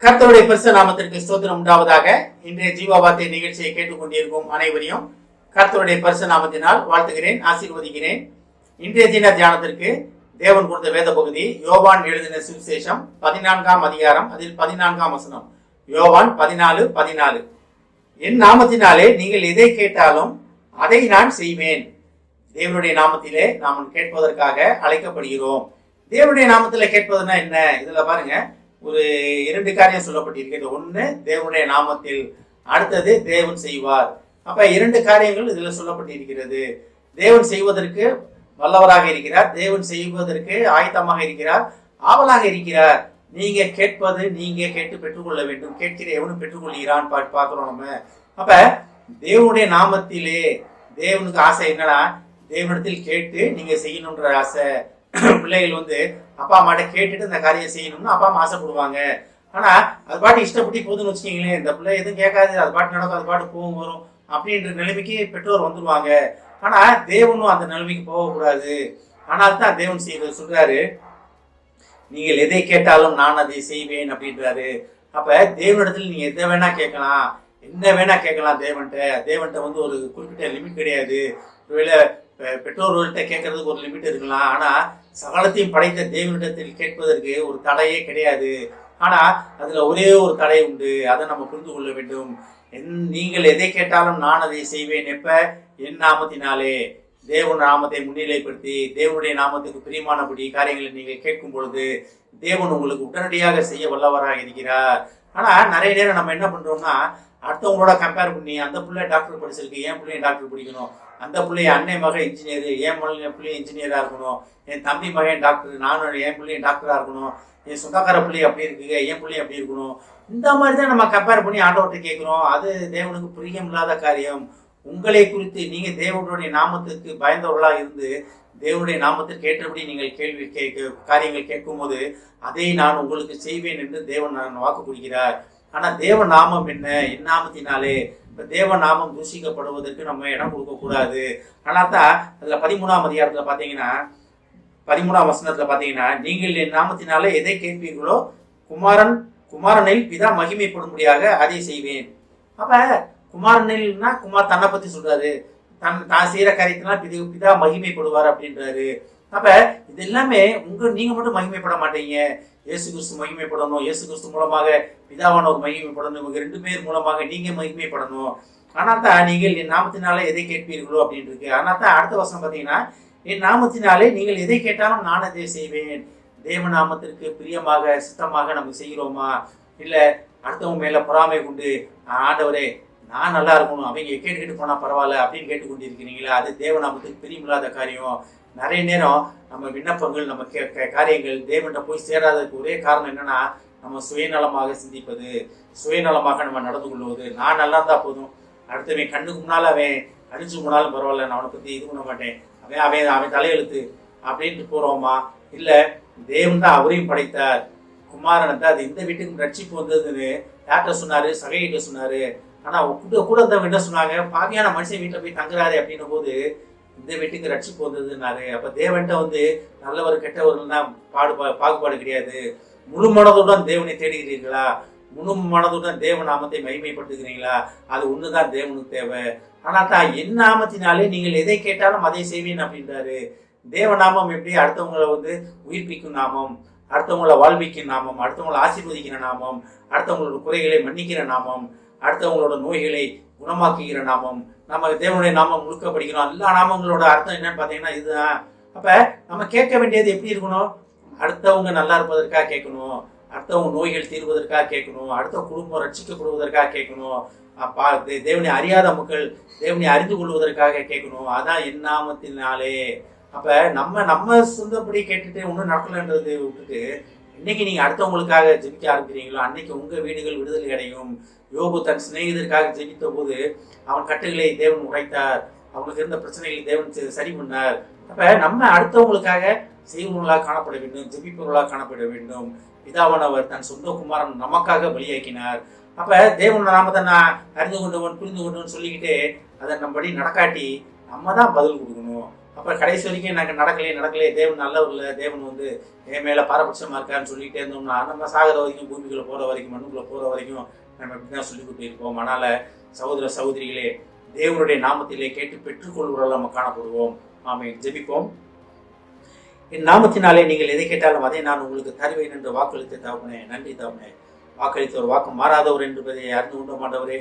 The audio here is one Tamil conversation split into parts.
கர்த்தருடைய பரிசுத்த நாமத்திற்கு ஸ்தோத்திரம் உண்டாவதாக. இன்றைய ஜீவவார்த்தை நிகழ்ச்சியை கேட்டுக்கொண்டிருக்கும் அனைவரையும் கர்த்தருடைய பரிசுத்த நாமத்தினால் வாழ்த்துகிறேன், ஆசீர்வதிக்கிறேன். இன்றைய தின தியானத்திற்கு தேவன் கொடுத்த வேத பகுதி யோவான் எழுதின சுவிசேஷம் 14ஆம் அதிகாரம், அதில் 14ஆம் வசனம். யோவான் 14:14. என் நாமத்தினாலே நீங்கள் எதை கேட்டாலும் அதை நான் செய்வேன். தேவனுடைய நாமத்திலே நாம் கேட்பதற்காக அழைக்கப்படுகிறோம். தேவனுடைய நாமத்திலே கேட்பதுன்னா என்ன? இதுல பாருங்க, ஒரு 2 காரியம் சொல்லப்பட்டிருக்கிறது. ஒண்ணு தேவனுடைய நாமத்தில், அடுத்தது தேவன் செய்வார். அப்ப 2 காரியங்கள் இதுல சொல்லப்பட்டிருக்கிறது. தேவன் செய்வதற்கு வல்லவராக இருக்கிறார், தேவன் செய்வதற்கு ஆயத்தமாக இருக்கிறார், ஆவலாக இருக்கிறார். நீங்க கேட்பது, நீங்க கேட்டு பெற்றுக்கொள்ள வேண்டும். கேட்கிற எவனும் பெற்றுக்கொள்கிறான் பார்க்கிறோம் நம்ம. அப்ப தேவனுடைய நாமத்திலே தேவனுக்கு ஆசை என்னன்னா, தேவனிடத்தில் கேட்டு நீங்க செய்யணும்ன்ற ஆசை. பிள்ளைகள் அப்பா அம்மாட்ட கேட்டுட்டு இந்த காரியம் செய்யணும்னு அப்பா அம்மா ஆசைப்படுவாங்க. ஆனா அது பாட்டு இஷ்டப்படி போதுன்னு வச்சுக்கீங்களேன், இந்த பிள்ளை எதுவும் கேட்காது, அது பாட்டு நடக்கும், அது பாட்டு போகும் வரும் அப்படின்ற நிலைமைக்கு பெற்றோர் வந்துருவாங்க. ஆனா தேவனும் அந்த நிலைமைக்கு போகக்கூடாது. ஆனால் தான் தேவன் செய்வது சொல்றாரு, நீங்கள் எதை கேட்டாலும் நான் அதை செய்வேன் அப்படின்றாரு. அப்ப தேவனிடத்தில் நீங்க எதை வேணா கேட்கலாம், என்ன வேணா கேட்கலாம். தேவன்கிட்ட ஒரு குறிப்பிட்ட லிமிட் கிடையாது. ஒருவேளை பெற்றோர்கள்ட்ட கேட்கறதுக்கு ஒரு லிமிட் இருக்கலாம், ஆனா சகலத்தையும் படைத்த தேவனிடத்தில் கேட்பதற்கு ஒரு தடையே கிடையாது. ஆனா அதுல ஒரே ஒரு தடை உண்டு, அதை நம்ம புரிந்து கொள்ள வேண்டும். நீங்கள் எதை கேட்டாலும் நான் அதை செய்வேன். எப்ப? என் நாமத்தினாலே, தேவன் நாமத்தை முன்னிலைப்படுத்தி தேவனுடைய நாமத்துக்கு பிரியமானபடி காரியங்களை நீங்கள் கேட்கும் பொழுது தேவன் உங்களுக்கு உடனடியாக செய்ய வல்லவராக இருக்கிறார். ஆனா நிறைய நேரம் நம்ம என்ன பண்றோம்னா, அடுத்தவங்களோட கம்பேர் பண்ணி, அந்த பிள்ளை டாக்டர் படிச்சிருக்கு, என் பிள்ளைய டாக்டர் படிக்கணும், அந்த பிள்ளைய அன்னை மகன் இன்ஜினியர், என் பிள்ளைய இன்ஜினியரா இருக்கணும், என் தம்பி மகன் டாக்டர், நானும் என் பிள்ளைய டாக்டரா இருக்கணும், என் சொந்தக்கார பிள்ளைய அப்படி இருக்குங்க, என் பிள்ளைய அப்படி இருக்கணும். இந்த மாதிரி தான் நம்ம கம்பேர் பண்ணி ஆண்டவர்கிட்ட கேட்கிறோம். அது தேவனுக்கு பிரியம் இல்லாத காரியம். உங்களை குறித்து நீங்க தேவனுடைய நாமத்துக்கு பயந்தவர்களா இருந்து தேவனுடைய நாமத்திற்கு ஏற்றபடி நீங்கள் காரியங்கள் கேட்கும் போது அதை நான் உங்களுக்கு செய்வேன் என்று தேவன் வாக்கு கொடுக்கிறார். ஆனா தேவ நாமம் என்ன? என் நாமத்தினாலே. இப்ப தேவ நாமம் தூஷிக்கப்படுவதற்கு நம்ம இடம் கொடுக்க கூடாது. ஆனா தான் அதுல 13ஆம் அதிகாரத்துல பாத்தீங்கன்னா, 13ஆம் வசனத்துல பாத்தீங்கன்னா, நீங்கள் என் நாமத்தினாலே எதை கேட்பீர்களோ குமாரனில் பிதா மகிமைப்படும்படியாக அதை செய்வேன். அப்ப குமாரனில்னா குமார் தன்னை பத்தி சொல்றாரு, தான் செய்யற காரியத்தினால பிதா மகிமைப்படுவார் அப்படின்றாரு. அப்ப இது எல்லாமே நீங்க மட்டும் மகிமைப்பட மாட்டீங்க, இயேசு கிறிஸ்து மகிமைப்படணும், இயேசு கிறிஸ்து மூலமாக பிதாவானவர் மகிமைப்படணும், இவங்க 2 பேர் மூலமாக நீங்க மகிமைப்படணும். ஆனால் தான் நீங்கள் என் நாமத்தினாலே எதை கேட்பீர்களோ அப்படின்னு இருக்கு. ஆனால் தான் அடுத்த வசனம் பார்த்தீங்கன்னா, என் நாமத்தினாலே நீங்கள் எதை கேட்டாலும் நான் அதை செய்வேன். தேவ நாமத்திற்கு பிரியமாக சித்தமாக நம்ம செய்கிறோமா? இல்ல அடுத்தவங்க மேல பொறாமை கொண்டு, ஆண்டவரே நான் நல்லா இருக்கணும், அவங்க கேட்டு போனா பரவாயில்ல அப்படின்னு கேட்டுக்கொண்டு இருக்கிறீங்களா? அது தேவநாமத்துக்கு பிரியமில்லாத காரியம். நிறைய நேரம் நம்ம விண்ணப்பங்கள், நம்ம காரியங்கள் தேவன்கிட்ட போய் சேராததுக்கு ஒரே காரணம் என்னன்னா, நம்ம சுயநலமாக சிந்திப்பது, சுயநலமாக நம்ம நடந்து கொள்வது. நான் நல்லா இருந்தா போதும், அடுத்தவன் கண்ணுக்கு முன்னால அவன் அழிஞ்சு போனாலும் பரவாயில்ல, நான் அவனை பத்தி இது பண்ண மாட்டேன், அவன் தலையெழுத்து அப்படின்ட்டு போறோமா? இல்ல தேவன் தான் அவரையும் படைத்தார், குமாரனை தான், அது இந்த வீட்டுக்கு ரட்சிப்பு வந்ததுன்னு டாக்டர் சொன்னாரு, சகையிட்ட சொன்னாரு. ஆனா கூட இருந்தவங்க என்ன சொன்னாங்க? பாவியான மனுஷன் வீட்டுல போய் தங்குறாரு அப்படின்னும் போது இந்த வீட்டுக்கு ரட்சிப்பு வந்ததுன்னாரு. அப்ப தேவன்கிட்ட நல்லவர் கெட்டவர்கள்னா பாகுபாடு கிடையாது. முழு மனதுடன் தேவனை தேடுகிறீர்களா? முழு மனதுடன் தேவ நாமத்தை மகிமைப்படுத்துகிறீங்களா? அது ஒண்ணுதான் தேவனுக்கு தேவை. ஆனா தான் என் நாமத்தினாலே நீங்கள் எதை கேட்டாலும் அதை செய்வேன் அப்படின்றாரு. தேவ நாமம் எப்படி? அடுத்தவங்களை உயிர்ப்பிக்கும் நாமம், அடுத்தவங்களை வாழ்விக்கும் நாமம், அடுத்தவங்களை ஆசீர்வதிக்கிற நாமம், அடுத்தவங்களோட குறைகளை மன்னிக்கிற நாமம், அடுத்தவங்களோட நோய்களை குணமாக்குகிற நாமம். நம்ம தேவனுடைய நாமம் முழுக்க படிக்கிறோம். எல்லா நாமங்களோட அர்த்தம் என்னன்னு பாத்தீங்கன்னா இதுதான். அப்ப நம்ம கேட்க வேண்டியது எப்படி இருக்கணும்? அடுத்தவங்க நல்லா இருப்பதற்காக கேட்கணும், அடுத்தவங்க நோய்கள் தீர்வதற்காக கேட்கணும், அடுத்த குடும்பம் ரட்சிக்கப்படுவதற்காக கேட்கணும், தேவனை அறியாத மக்கள் தேவனை அறிந்து கொள்வதற்காக கேட்கணும். அதான் என் நாமத்தினாலே. அப்ப நம்ம சொந்தப்படி கேட்டுட்டு ஒன்றும் நடக்கலன்றதை விட்டுட்டு இன்னைக்கு நீங்க அடுத்தவங்களுக்காக ஜெபிக்க ஆரம்பிக்கிறீங்களோ அன்னைக்கு உங்க வீடுகள் விடுதலை அடையும். யோபு தன் சிநேகிதருக்காக ஜெபித்த போது அவன் கட்டுகளை தேவன் உடைத்தார், அவங்களுக்கு இருந்த பிரச்சனைகளை தேவன் சரி பண்ணார். அப்ப நம்ம அடுத்தவங்களுக்காக செய்வர்களாக காணப்பட வேண்டும், ஜெபிப்பவர்களாக காணப்பட வேண்டும். பிதாவானவர் தன் சொந்த குமாரன் நமக்காக பலியாக்கினார். அப்ப தேவன் நாமத்தை நான் அறிந்து கொண்டவன் புரிந்து கொண்டவன் சொல்லிக்கிட்டு அதை நம்மபடி நடக்காட்டி நம்ம தான் பதில் கொடுக்கணும். அப்புறம் கடைசி வரைக்கும் நாங்கள் நடக்கலையே தேவன் நல்லவர் இல்லை, தேவன் வந்து என் மேலே பாரபட்சமாக இருக்கான்னு சொல்லிகிட்டே இருந்தோம்னா நம்ம சாகிற வரைக்கும், பூமிக்குள்ளே போகிற வரைக்கும், மண்ணுக்குள்ளே போகிற வரைக்கும் நம்ம இப்படி தான் சொல்லி கொடுத்து இருப்போம். அதனால் சகோதர சகோதரிகளே, தேவனுடைய நாமத்திலே கேட்டு பெற்றுக்கொள்வதால் நம்ம காணப்படுவோம். ஆமென். ஜெபிப்போம். என் நாமத்தினாலே நீங்கள் எதை கேட்டாலும் அதை நான் உங்களுக்கு தருவேன் என்று வாக்களித்த தகப்பனே, நன்றி தகப்பனே. வாக்களித்தவர் வாக்கு மாறாதவர் என்பதை அறிந்து கொண்ட மாட்டவரே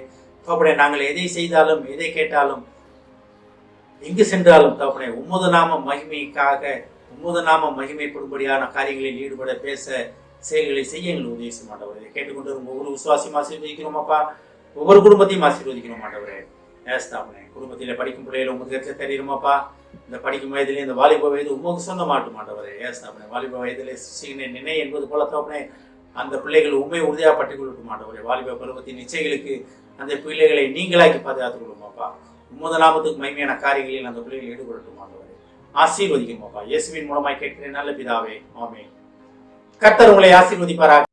தகப்பனே, நாங்கள் எதை செய்தாலும் எதை கேட்டாலும் எங்கு சென்றாலும் தகப்பனே உம்மது நாம மகிமைக்காக, உம்மது நாம மகிமைப்படும்படியான காரியங்களில் ஈடுபட, பேச, செயல்களை செய்ய எங்களுக்கு உதவி செய்ய மாட்டவரே. கேட்டுக்கொண்டு ஒவ்வொரு விசுவாசியும் ஆசீர்வதிக்கிறோம் அப்பா, ஒவ்வொரு குடும்பத்தையும் ஆசீர்வதிக்கிறோம் மாட்டவரே. ஏஸ்தாப்பனே, குடும்பத்தில படிக்கும் பிள்ளைகளை உங்களுக்கு தெரியுமாப்பா, இந்த படிக்கும் வயதிலே இந்த வாலிப வயது உமக்கு சொந்த மாட்டவரே. ஏஸ்தாப்பனே, வாலிப வயதிலே சிசினை நினை என்பது போல தகப்பனே அந்த பிள்ளைகள் உண்மை உறுதியாக பற்றிக் கொள்ள மாட்டவரே. வாலிப பருவத்தின் நிச்சயங்களுக்கு அந்த பிள்ளைகளை நீங்களாக்கி பாதுகாத்துக் கொள்ளுமாப்பா. உம்மது நாமத்துக்கு மகிமையான காரியங்களில் அந்த பிள்ளைகள் ஈடுபடட்டும் ஆண்டவரே. ஆசீர்வதிக்குமாப்பா. இயேசுவின் மூலமாய் கேட்கிறேன் நல்ல பிதாவே. ஆமென். கர்த்தர் உங்களை ஆசீர்வதிப்பாராக.